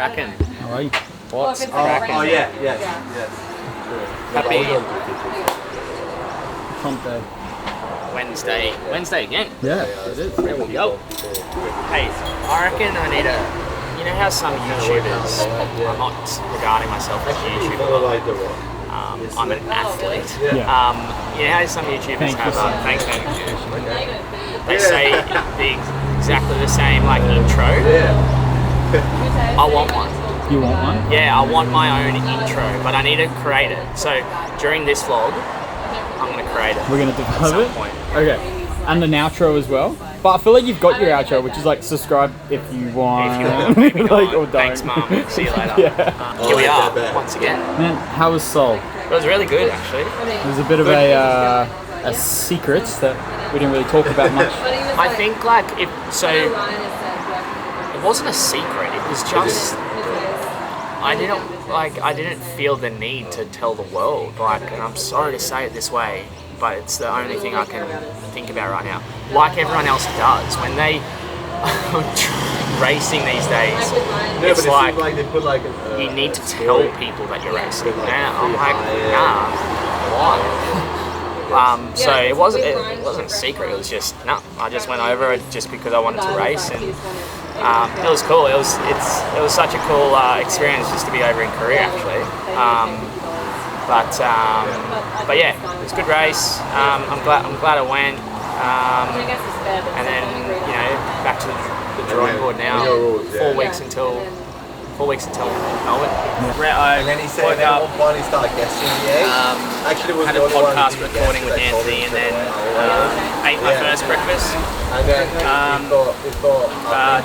cracking? How are you? What's cracking? Oh yeah. Happy Hump day. Wednesday. Wednesday again. Yeah, it is. There we go. Hey, I reckon I need a... You know how some YouTubers, I'm not regarding myself as a YouTuber, but I'm an athlete. Yeah. You know how some YouTubers have, thanks man, they say exactly the same like intro. I want one. You want one? Yeah, I want my own intro, but I need to create it. So during this vlog, I'm going to create it. We're going to develop it? Point. Okay. And an outro as well? But I feel like you've got your outro, which is like subscribe if you want. If you want, maybe like, or not. don't. Thanks, Mum. See you later. Yeah. Here we are, once again. Man, how was Seoul? It was really good, actually. There's a bit of a secret that we didn't really talk about much. I think, like, it wasn't a secret. It was just... I didn't feel the need to tell the world. Like, and I'm sorry to say it this way, but it's the only thing I can think about right now. Like everyone else does, when they racing these days, it's like they put like you need to tell people that you're racing. And I'm like, nah, why? So it wasn't a secret. It was just I just went over it just because I wanted to race, and it was cool. It was such a cool experience just to be over in Korea actually. But yeah, it was a good race. I'm glad I went. And then back to the drawing board now. 4 weeks until Melbourne. And then he said at one point he started guessing the age. Actually, was had a podcast recording with Anthony, and then ate my first breakfast. And then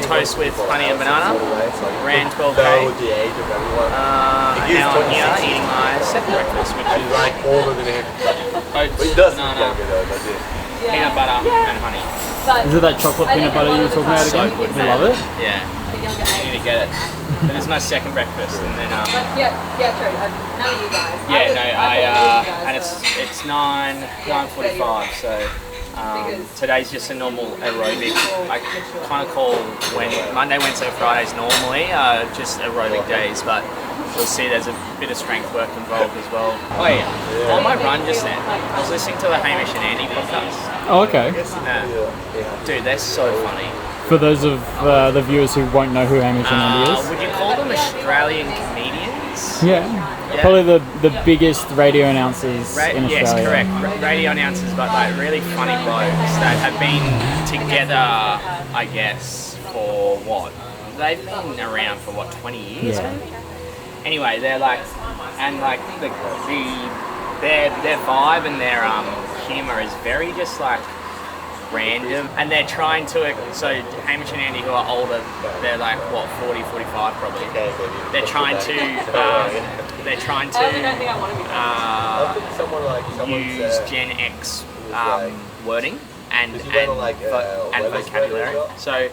Toast with honey and banana. Ran 12K. The age of everyone. Now I'm here eating my second breakfast, which is like older than him. oats, But he does banana, younger though, does he? peanut butter, and honey. Is it that chocolate peanut butter you were talking about again? good, You man. love it? Yeah. You need to get it. But it's my second breakfast, and then true. None of you guys. and it's 9:45, so today's just a normal aerobic. I kind of call Monday, Wednesday, Fridays normally just aerobic days, but you'll see there's a bit of strength work involved as well. Oh yeah, on my run just then, I was listening to the Hamish and Andy podcast. Oh, okay. Dude, they're so funny. For those of the viewers who won't know who Hamish and Andy is. Would you call them Australian comedians? Yeah. Probably the biggest radio announcers in Australia. Yes, correct. Radio announcers, but like really funny blokes that have been together, I guess, for what? They've been around for what, 20 years? Yeah. Maybe? Anyway, they're like, and like their vibe and their humour is very just like random, and they're trying to, so Hamish and Andy, who are older, they're like what, 40, 45 probably. They're trying to use Gen X wording and vocabulary. So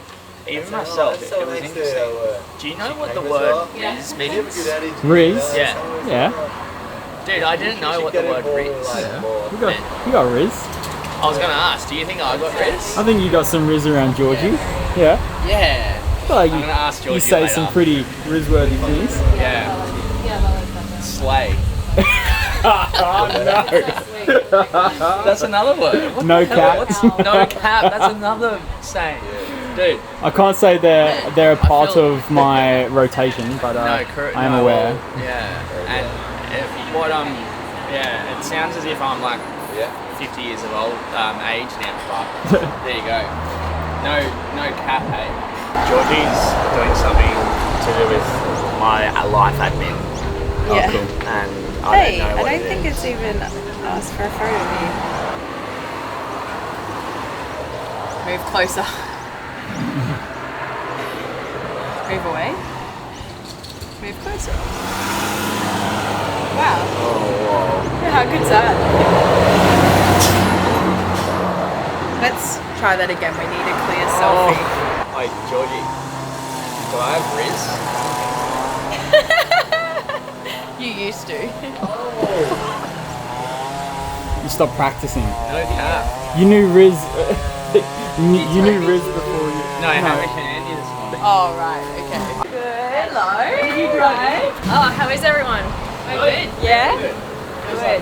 even myself, it was interesting. Do you know what the word Rizz means? Rizz? Yeah. Yeah. Dude, I didn't know what the word Rizz. You got Rizz. I was gonna ask, do you think I got Rizz? I think you got some Rizz around Georgie. Yeah. Yeah. Like I'm gonna ask Georgie you say later. some pretty Rizz-worthy things. Yeah. Slay. Oh no. That's another word. What No the hell? cap. No cap. That's another saying. Dude. I can't say they're a part feel- of my rotation, but I am aware. Yeah. And it sounds as if I'm like 50 years of old age now, but there you go. No cap, hey. Georgie's doing something to do with my life admin. Yeah. Cool. And I don't think it's even asked for a photo of you. Move closer. Move away. Move closer. Wow. Yeah, how good's that? Let's try that again. We need a clear selfie. Hey, Georgie, do I have Rizz? You used to. You stopped practicing. No cap. You knew Rizz. you knew Rizz before you. No, Hamish and Andy this morning. Oh, right. Okay. Good. Hello. Hi. Oh, how is everyone? Good. Yeah? Good.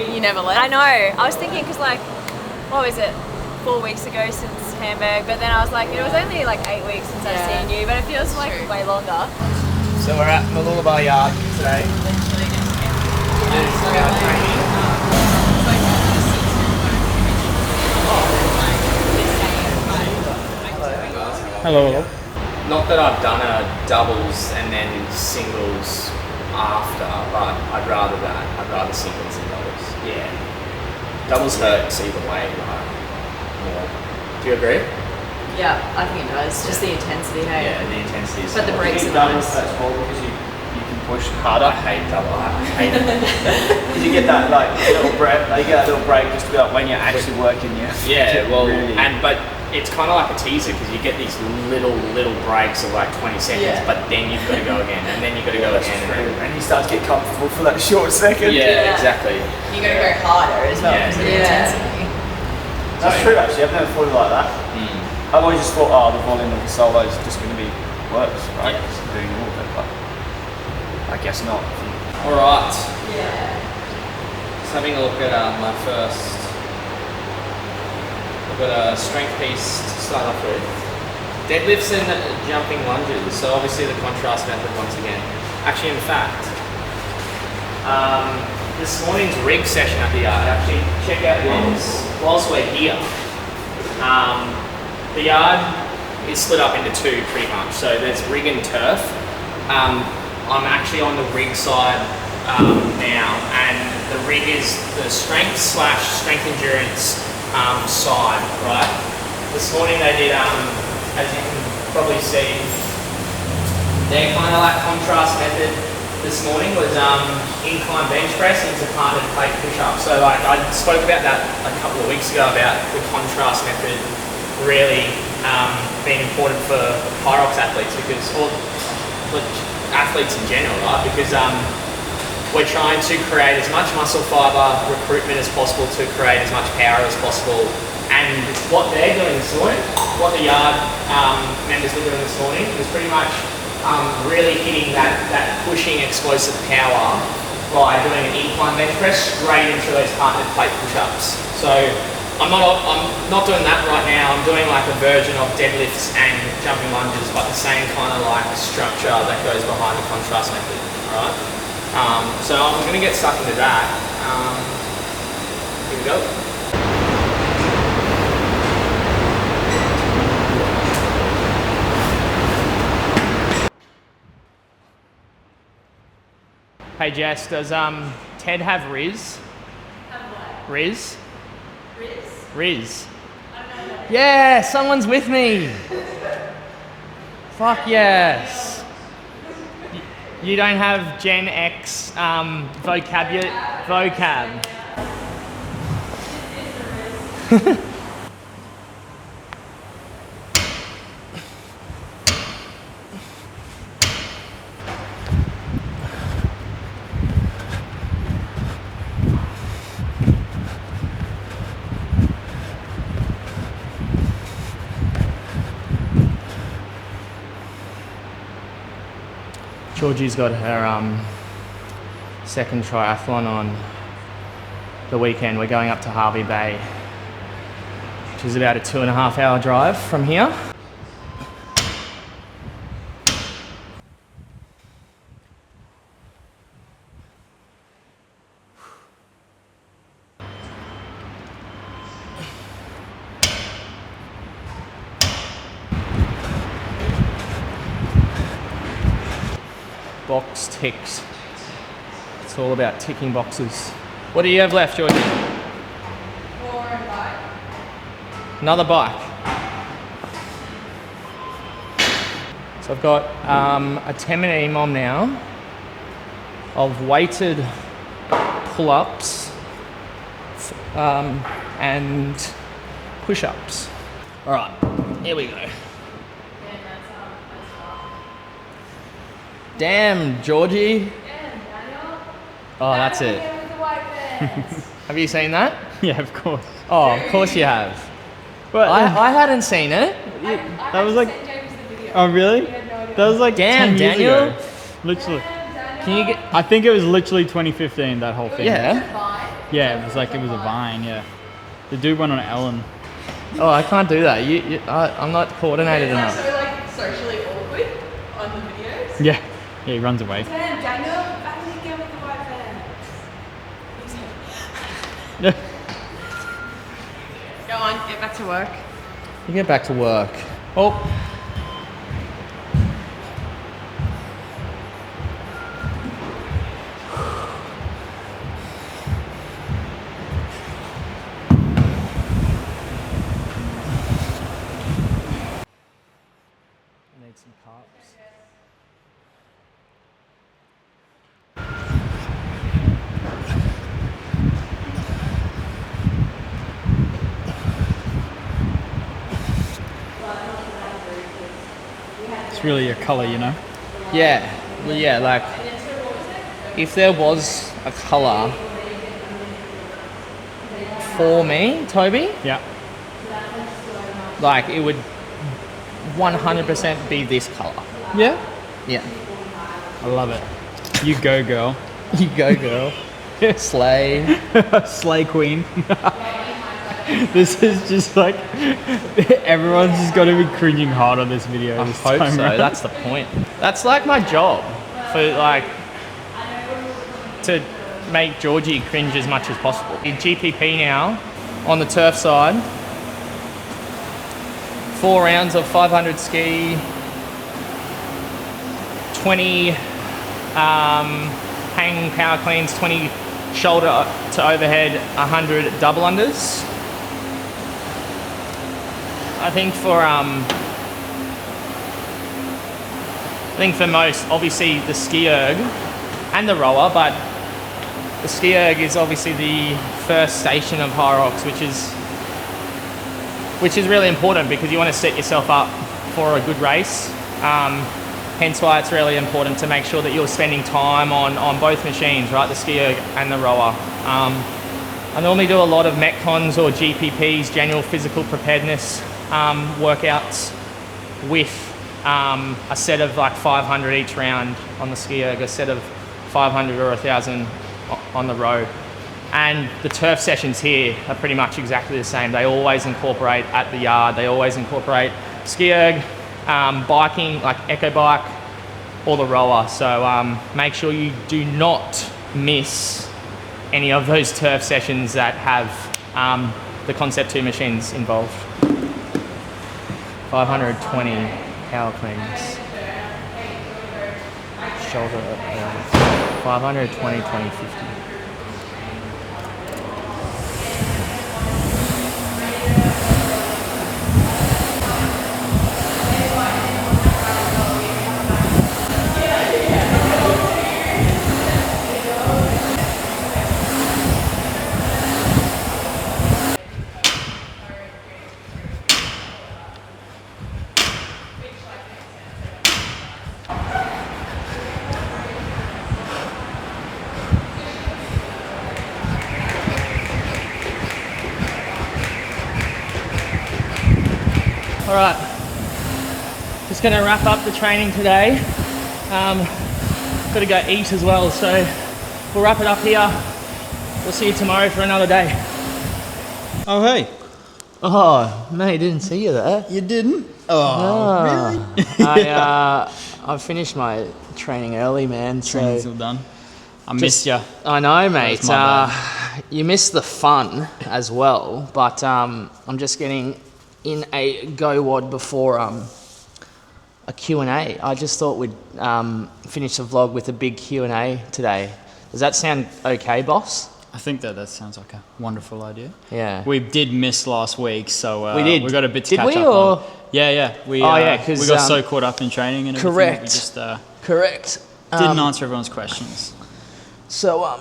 You never left? I know. I was thinking because like, what was it? 4 weeks ago since Hamburg, but then I was like, it was only like 8 weeks since I've seen you, but it feels like way longer. So we're at Mooloolaba Yard today. Hello. Not that I've done a doubles and then singles after, but I'd rather that. I'd rather singles than doubles. Yeah. Doubles hurts either way, right? More. Do you agree? Yeah, I think it does. Just the intensity, hey? Yeah, the intensity is. But the breaks are doubles nice. hurts more because you can push harder. I hate double. I hate it. Because you get that like little break, you get that little break just to be like when you're actually working, Yeah, well, really... but it's kind of like a teaser because you get these little breaks of like 20 seconds, but then you've got to go again, and then you've got to go again, and you start to get comfortable for that short second. Yeah, exactly. You got to go harder as well because of the intensity. That's true actually. I've never thought of it like that. I've always just thought, oh, the volume of the solo is just going to be worse, right? Just doing all of it, but I guess not. All right. Yeah. Just having a look at my first. I've got a strength piece to start off with. Deadlifts and jumping lunges. So obviously the contrast method once again. Actually, in fact, this morning's rig session at the yard. Actually, check out this. Whilst we're here, the yard is split up into two pretty much. So there's rig and turf. I'm actually on the rig side now, and the rig is the strength endurance side, right? This morning they did, as you can probably see, their kind of like contrast method this morning was incline bench press into partnered plate push-up. So like I spoke about that a couple of weeks ago about the contrast method really being important for HYROX athletes because, or athletes in general, right? Because we're trying to create as much muscle fibre recruitment as possible to create as much power as possible. And what they're doing this morning, what the yard members were doing this morning was pretty much really hitting that pushing explosive power by doing an incline bench press straight into those partnered plate push-ups. So I'm not doing that right now. I'm doing like a version of deadlifts and jumping lunges, but the same kind of like structure that goes behind the contrast method, all right? So I'm going to get stuck into that. Here we go. Hey Jess, does Ted have Rizz? Have what? Rizz? Rizz? Rizz. Yeah, someone's with me. Fuck yes. You don't have Gen X vocab. Georgie's got her second triathlon on the weekend. We're going up to Harvey Bay, which is about a 2.5 hour drive from here. Box ticks. It's all about ticking boxes. What do you have left, Georgie? 4 and bike. Another bike. So I've got a 10-minute EMOM now of weighted pull-ups and push-ups. All right, here we go. Damn, Georgie. Oh, that's it. Have you seen that? Yeah, of course. Oh, of course you have. But I hadn't seen it. that was like. Oh really? That That was like Damn, 10 years Daniel. ago. Literally. Can you get? I think it was literally 2015, that whole thing. Yeah. Yeah, it was a Vine, yeah. The dude went on Ellen. Oh, I can't do that. I'm not coordinated enough. So like socially awkward on the videos. Yeah. Yeah, he runs away. Damn, Daniel, back again with the white van. Go on, get back to work. You get back to work. Oh. Need some cups. It's really your colour, you know? Yeah, well, yeah, like if there was a colour for me, Toby, Yeah. like it would 100% be this colour. Yeah? Yeah. I love it. You go, girl. You go, girl. Slay. Slay queen. This is just like, everyone's just got to be cringing hard on this video. I this hope time so. around. That's the point. That's like my job for like to make Georgie cringe as much as possible. In GPP now, on the turf side, 4 rounds of 500 ski, 20 hang power cleans, 20 shoulder to overhead, 100 double unders. I think for most, obviously the ski erg and the rower, but the ski erg is obviously the first station of HYROX, which is really important because you want to set yourself up for a good race. Hence why it's really important to make sure that you're spending time on both machines, right? The ski erg and the rower. I normally do a lot of Metcons or GPPs, general physical preparedness workouts with a set of like 500 each round on the ski erg, a set of 500 or 1,000 on the row. And the turf sessions here are pretty much exactly the same. They always incorporate at the yard, they always incorporate ski erg, biking, like echo bike, or the rower. So make sure you do not miss any of those turf sessions that have the Concept 2 machines involved. 520 power cleans. Shoulder 520, 20, 50. All right, just gonna wrap up the training today. Gotta go eat as well, so we'll wrap it up here. We'll see you tomorrow for another day. Oh, hey. Oh, mate, didn't see you there. You didn't? Oh, really? I finished my training early, man. Training's all done. I missed you. I know, mate. my bad. You missed the fun as well, but I'm just getting in a go wad before a Q&A. I just thought we'd finish the vlog with a big Q&A today. Does that sound okay, boss? I think that sounds like a wonderful idea. Yeah. We did miss last week, so we did. We got a bit to catch we, up or? on. Yeah. We because got so caught up in training and everything. correct. We just Correct. didn't answer everyone's questions. So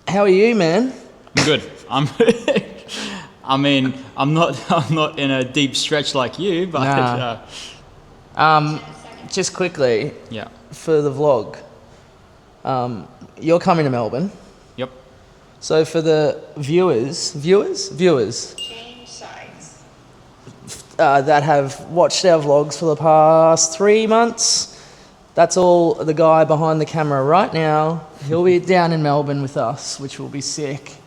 how are you, man? I'm good. I mean, I'm not in a deep stretch like you, but just quickly, yeah. for the vlog, you're coming to Melbourne. Yep. So for the viewers, Change sides. that have watched our vlogs for the past 3 months. That's all the guy behind the camera right now. He'll be down in Melbourne with us, which will be sick.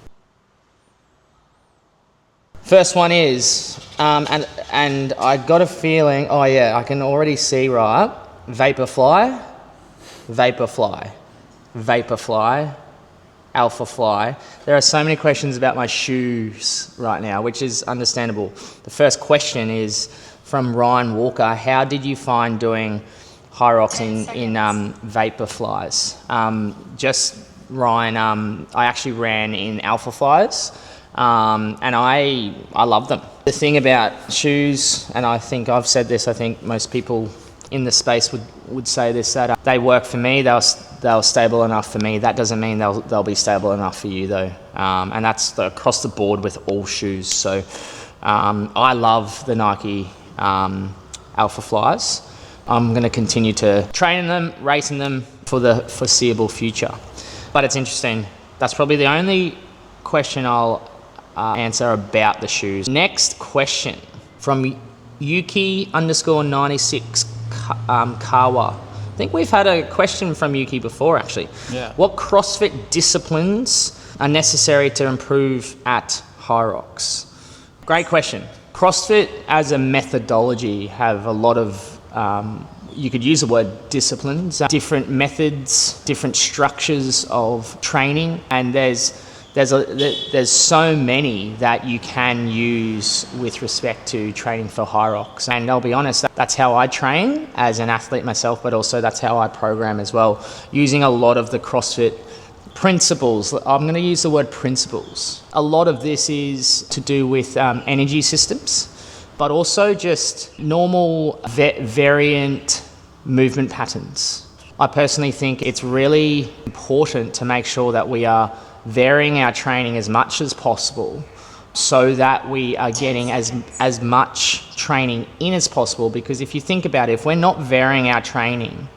First one is, and I got a feeling, oh yeah, I can already see, right? Vaporfly, Vaporfly, Vaporfly, Alpha Fly. There are so many questions about my shoes right now, which is understandable. The first question is from Ryan Walker. How did you find doing HYROX in Vaporflies? Just Ryan, I actually ran in Alpha Flies, and I love them. The thing about shoes, and I think I've said this, I think most people in the space would say this, that they work for me, they're stable enough for me. That doesn't mean they'll be stable enough for you though. And that's across the board with all shoes. So I love the Nike Alpha Flies. I'm going to continue to train in them, race in them for the foreseeable future. But it's interesting. That's probably the only question I'll answer about the shoes. Next question from Yuki_96 Kawa. I think we've had a question from Yuki before actually. Yeah. What CrossFit disciplines are necessary to improve at HYROX? Great question. CrossFit as a methodology have a lot of, you could use the word disciplines, different methods, different structures of training, and there's so many that you can use with respect to training for HYROX. And I'll be honest, that's how I train as an athlete myself, but also that's how I program as well, using a lot of the CrossFit principles. I'm going to use the word principles. A lot of this is to do with energy systems, but also just normal variant movement patterns. I personally think it's really important to make sure that we are varying our training as much as possible so that we are getting as much training in as possible, because if you think about it, if we're not varying our training,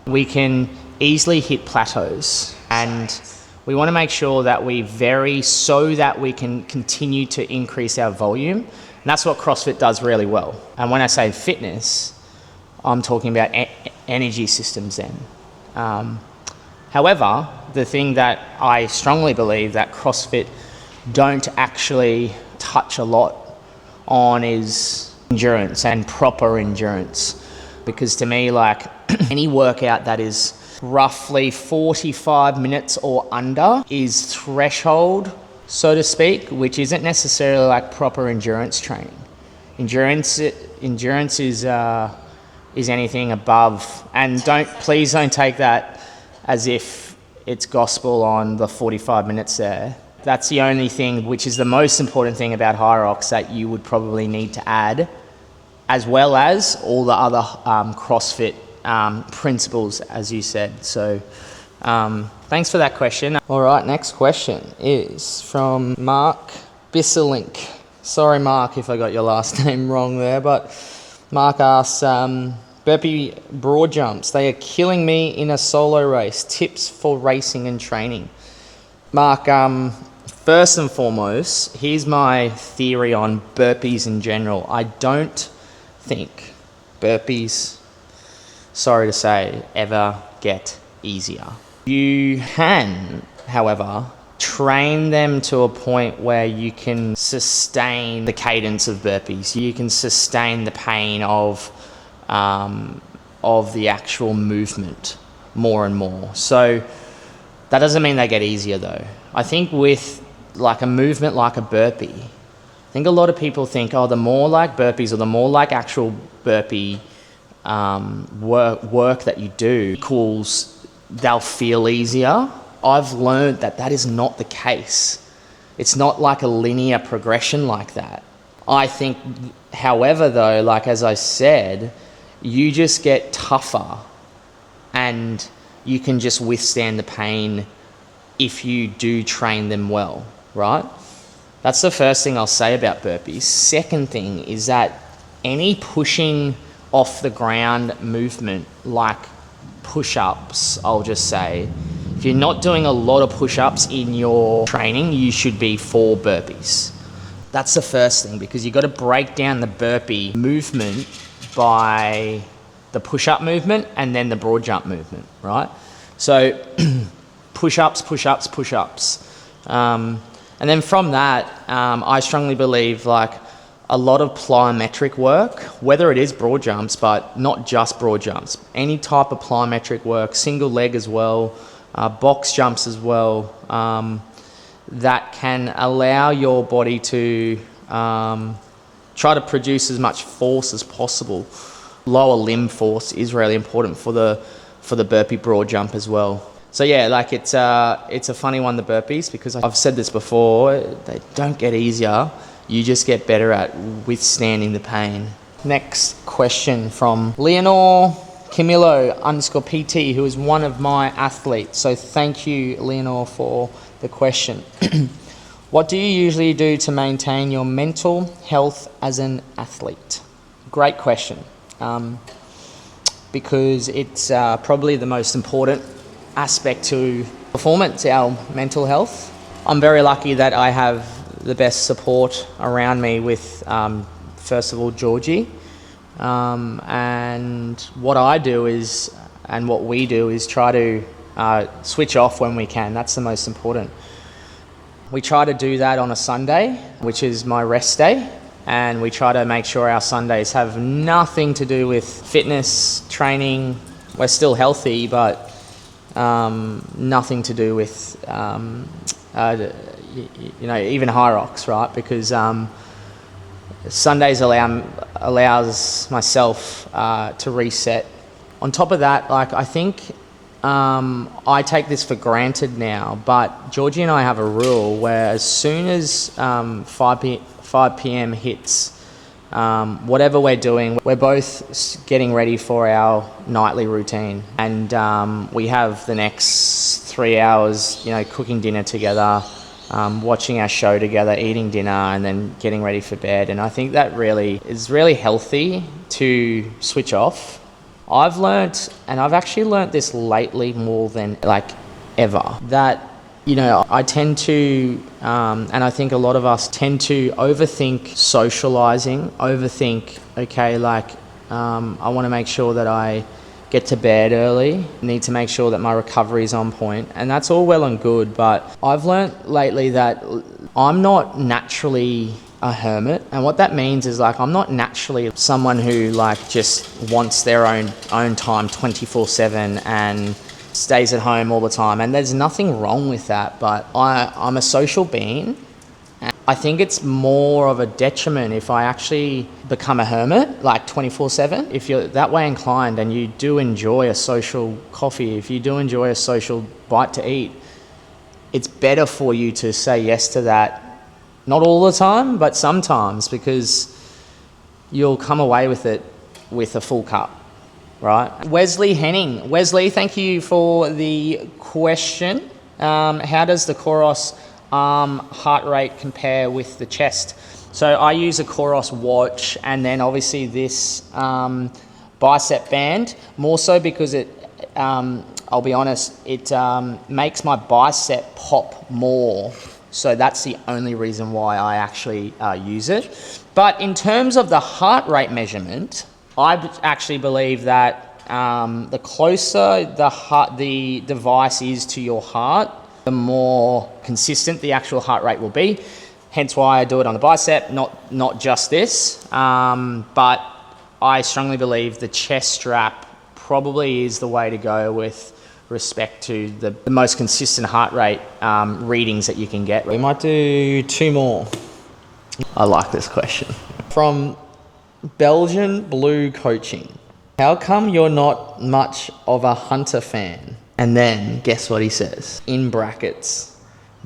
we can easily hit plateaus, and we want to make sure that we vary so that we can continue to increase our volume, and that's what CrossFit does really well. And when I say fitness, I'm talking about energy systems then. However, the thing that I strongly believe that CrossFit don't actually touch a lot on is endurance and proper endurance. Because to me, like any workout that is roughly 45 minutes or under is threshold, so to speak, which isn't necessarily like proper endurance training. Endurance is anything above, and please don't take that as if it's gospel on the 45 minutes there. That's the only thing, which is the most important thing about HYROX, that you would probably need to add, as well as all the other CrossFit principles, as you said. So thanks for that question. All right, next question is from Mark Bisselink. Sorry, Mark, if I got your last name wrong there, but Mark asks, burpee broad jumps, they are killing me in a solo race. Tips for racing and training. Mark, first and foremost, here's my theory on burpees in general. I don't think burpees, sorry to say, ever get easier. You can, however, train them to a point where you can sustain the cadence of burpees. You can sustain the pain of the actual movement more and more. So that doesn't mean they get easier though. I think with like a movement like a burpee, I think a lot of people think, oh, the more like burpees or the more like actual burpee work that you do equals they'll feel easier. I've learned that is not the case. It's not like a linear progression like that. I think, however, though, like as I said, you just get tougher and you can just withstand the pain if you do train them well, right? That's the first thing I'll say about burpees. Second thing is that any pushing off the ground movement, like push-ups, I'll just say, if you're not doing a lot of push-ups in your training, you should be for burpees. That's the first thing, because you've got to break down the burpee movement by the push-up movement and then the broad jump movement, right? So push-ups, push-ups, push-ups. And then from that, I strongly believe like a lot of plyometric work, whether it is broad jumps, but not just broad jumps, any type of plyometric work, single leg as well, box jumps as well, that can allow your body to try to produce as much force as possible. Lower limb force is really important for the burpee broad jump as well. So yeah, like it's a funny one, the burpees, because I've said this before, they don't get easier. You just get better at withstanding the pain. Next question from Leonor Camillo _PT, who is one of my athletes. So thank you, Leonor, for the question. What do you usually do to maintain your mental health as an athlete? Great question, because it's probably the most important aspect to performance, our mental health. I'm very lucky that I have the best support around me with, first of all, Georgie. And what I do is, and what we do is try to switch off when we can. That's the most important. We try to do that on a Sunday, which is my rest day. And we try to make sure our Sundays have nothing to do with fitness, training. We're still healthy, but nothing to do with, even HYROX, right? Because Sundays allows myself to reset. On top of that, like I think I take this for granted now, but Georgie and I have a rule where as soon as 5 p.m. hits, whatever we're doing, we're both getting ready for our nightly routine, and we have the next 3 hours, cooking dinner together, watching our show together, eating dinner, and then getting ready for bed. And I think that really is really healthy to switch off. I've learnt, and I've actually learnt this lately more than ever, that I tend to, and I think a lot of us tend to overthink socializing, overthink, I want to make sure that I get to bed early, need to make sure that my recovery is on point, and that's all well and good, but I've learnt lately that I'm not naturally a hermit, and what that means is I'm not naturally someone who just wants their own time 24/7 and stays at home all the time, and there's nothing wrong with that, but I'm a social being. I think it's more of a detriment if I actually become a hermit 24/7. If you're that way inclined and you do enjoy a social coffee, if you do enjoy a social bite to eat, it's better for you to say yes to that. Not all the time, but sometimes, because you'll come away with it with a full cup, right? Wesley Henning. Wesley, thank you for the question. How does the Coros heart rate compare with the chest? So I use a Coros watch, and then obviously this bicep band, more so because it, I'll be honest, it makes my bicep pop more. So that's the only reason why I actually use it. But in terms of the heart rate measurement, I actually believe that the closer the device is to your heart, the more consistent the actual heart rate will be. Hence why I do it on the bicep, not just this. But I strongly believe the chest strap probably is the way to go with respect to the most consistent heart rate readings that you can get. We might do 2 more. I like this question. From Belgian Blue Coaching. How come you're not much of a Hunter fan? And then guess what he says? In brackets,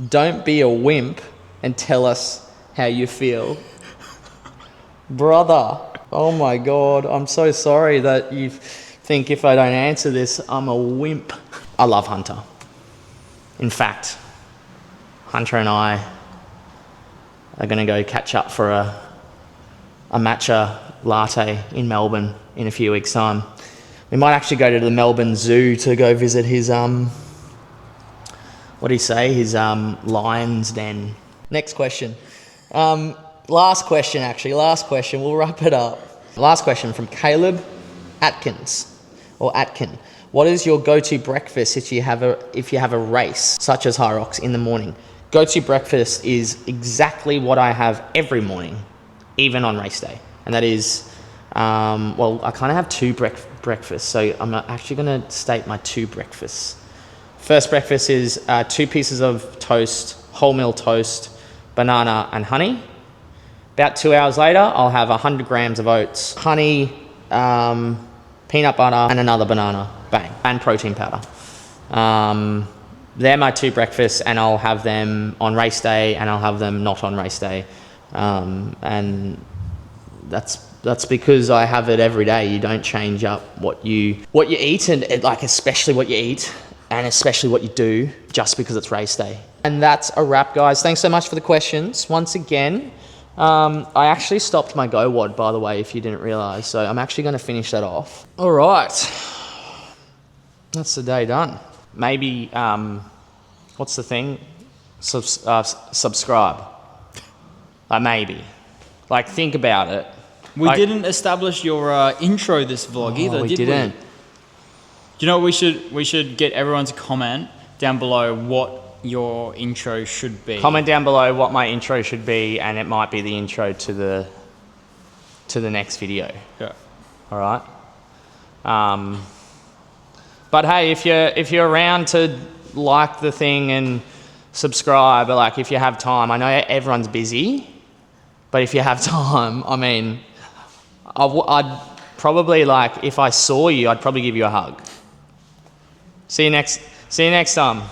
don't be a wimp and tell us how you feel. Brother, oh my God, I'm so sorry that you think if I don't answer this, I'm a wimp. I love Hunter. In fact, Hunter and I are going to go catch up for a matcha latte in Melbourne in a few weeks' time. We might actually go to the Melbourne Zoo to go visit his, what do you say, his lion's den. Next question. Last question, actually. Last question. We'll wrap it up. Last question from Caleb Atkins, or Atkin. What is your go-to breakfast if you have a race, such as HYROX, in the morning? Go-to breakfast is exactly what I have every morning, even on race day. And that is, well, I kind of have two breakfasts, so I'm actually going to state my two breakfasts. First breakfast is 2 pieces of toast, wholemeal toast, banana and honey. About 2 hours later, I'll have 100 grams of oats, honey, peanut butter, and another banana, bang, and protein powder. They're my 2 breakfasts, and I'll have them on race day, and I'll have them not on race day. And that's because I have it every day. You don't change up what you eat, and like especially what you eat, and especially what you do, just because it's race day. And that's a wrap, guys. Thanks so much for the questions. Once again, I actually stopped my Go Wad, by the way, if you didn't realize. So I'm actually going to finish that off. All right. That's the day done. Maybe, what's the thing? Subscribe. Maybe. Like, think about it. We didn't establish your intro this vlog either, did we? Didn't. Do you know what we should get everyone to comment down below what your intro should be. Comment down below what my intro should be, and it might be the intro to the next video. Yeah. All right. But hey, if you're around to like the thing and subscribe, or like if you have time, I know everyone's busy, but if you have time, I mean, I'd probably, like, if I saw you, I'd probably give you a hug. See you next time.